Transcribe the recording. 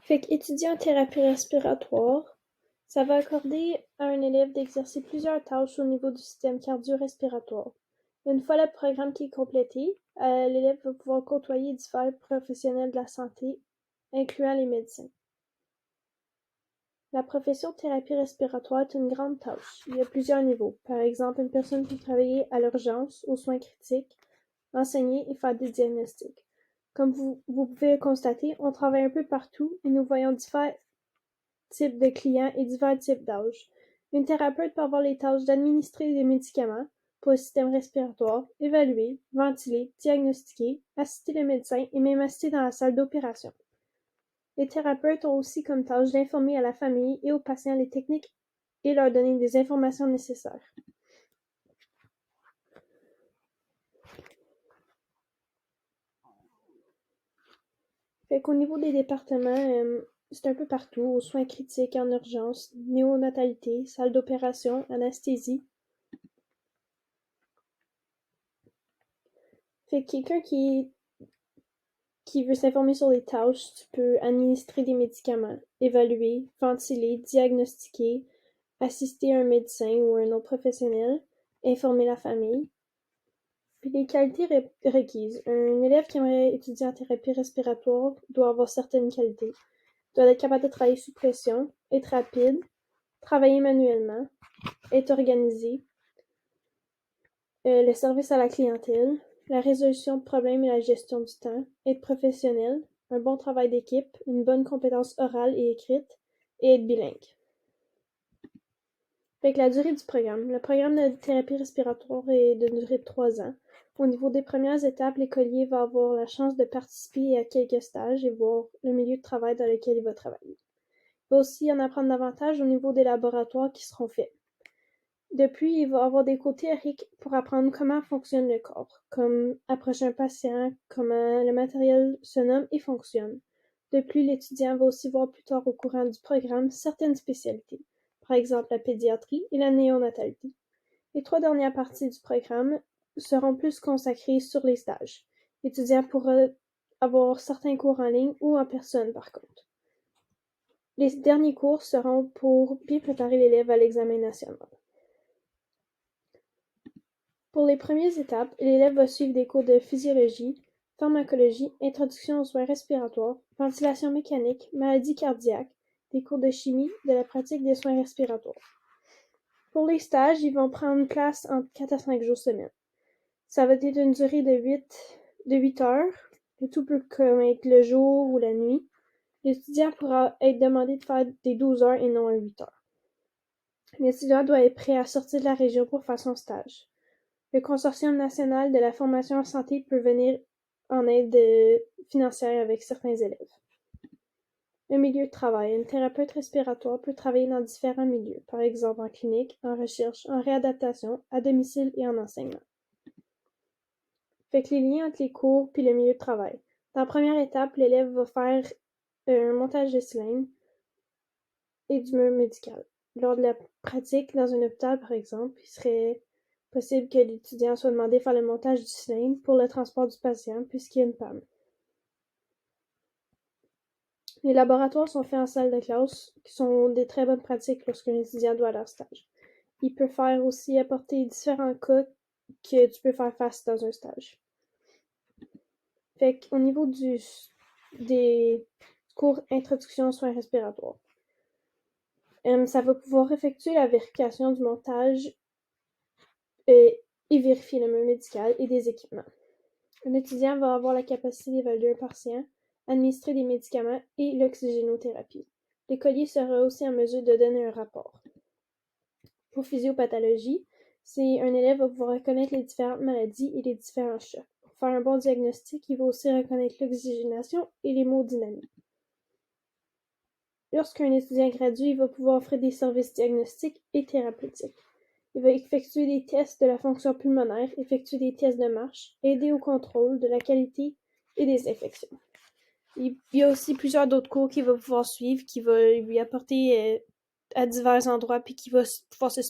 Fait qu'étudier en thérapie respiratoire, ça va accorder à un élève d'exercer plusieurs tâches au niveau du système cardio-respiratoire. Une fois le programme qui est complété, l'élève va pouvoir côtoyer divers professionnels de la santé, incluant les médecins. La profession de thérapie respiratoire est une grande tâche. Il y a plusieurs niveaux. Par exemple, une personne peut travailler à l'urgence, aux soins critiques, enseigner et faire des diagnostics. Comme vous pouvez le constater, on travaille un peu partout et nous voyons divers types de clients et divers types d'âges. Une thérapeute peut avoir les tâches d'administrer des médicaments pour le système respiratoire, évaluer, ventiler, diagnostiquer, assister le médecin et même assister dans la salle d'opération. Les thérapeutes ont aussi comme tâche d'informer à la famille et aux patients les techniques et leur donner des informations nécessaires. Fait qu'au niveau des départements, c'est un peu partout, aux soins critiques, en urgence, néonatalité, salle d'opération, anesthésie. Fait que quelqu'un qui veut s'informer sur les tâches, tu peux administrer des médicaments, évaluer, ventiler, diagnostiquer, assister un médecin ou un autre professionnel, informer la famille. Puis les qualités requises. Un élève qui aimerait étudier en thérapie respiratoire doit avoir certaines qualités. Il doit être capable de travailler sous pression, être rapide, travailler manuellement, être organisé, le service à la clientèle, la résolution de problèmes et la gestion du temps, être professionnel, un bon travail d'équipe, une bonne compétence orale et écrite, et être bilingue. Fait que la durée du programme. Le programme de thérapie respiratoire est de durée de 3 ans. Au niveau des premières étapes, l'écolier va avoir la chance de participer à quelques stages et voir le milieu de travail dans lequel il va travailler. Il va aussi en apprendre davantage au niveau des laboratoires qui seront faits. Depuis, il va avoir des cours théoriques pour apprendre comment fonctionne le corps, comme approcher un patient, comment le matériel se nomme et fonctionne. De plus, l'étudiant va aussi voir plus tard au courant du programme certaines spécialités, par exemple la pédiatrie et la néonatalité. Les 3 dernières parties du programme seront plus consacrées sur les stages. L'étudiant pourra avoir certains cours en ligne ou en personne par contre. Les derniers cours seront pour bien préparer l'élève à l'examen national. Pour les premières étapes, l'élève va suivre des cours de physiologie, pharmacologie, introduction aux soins respiratoires, ventilation mécanique, maladies cardiaques, des cours de chimie, de la pratique des soins respiratoires. Pour les stages, ils vont prendre place entre 4 à 5 jours semaine. Ça va être une durée de 8 heures. Le tout peut être le jour ou la nuit. L'étudiant pourra être demandé de faire des 12 heures et non 8 heures. L'étudiant doit être prêt à sortir de la région pour faire son stage. Le Consortium national de la formation en santé peut venir en aide financière avec certains élèves. Le milieu de travail. Une thérapeute respiratoire peut travailler dans différents milieux, par exemple en clinique, en recherche, en réadaptation, à domicile et en enseignement. Fait que les liens entre les cours puis le milieu de travail. Dans la première étape, l'élève va faire un montage de cylindre et du mur médical. Lors de la pratique dans un hôpital, par exemple, il serait possible que l'étudiant soit demandé de faire le montage du cylindre pour le transport du patient puisqu'il y a une panne. Les laboratoires sont faits en salle de classe, qui sont des très bonnes pratiques lorsqu'un étudiant doit aller à leur stage. Il peut faire aussi apporter différents cas que tu peux faire face dans un stage. Fait qu'au niveau des cours introduction aux soins respiratoires, ça va pouvoir effectuer la vérification du montage et vérifier le mur médical et des équipements. Un étudiant va avoir la capacité d'évaluer un patient, administrer des médicaments et l'oxygénothérapie. L'écolier sera aussi en mesure de donner un rapport. Pour physiopathologie, un élève va pouvoir reconnaître les différentes maladies et les différents chocs. Pour faire un bon diagnostic, il va aussi reconnaître l'oxygénation et l'hémodynamie. Lorsqu'un étudiant gradue, il va pouvoir offrir des services diagnostiques et thérapeutiques. Il va effectuer des tests de la fonction pulmonaire, effectuer des tests de marche, aider au contrôle de la qualité et des infections. Il y a aussi plusieurs d'autres cours qu'il va pouvoir suivre, qui va lui apporter à divers endroits, puis qui va pouvoir se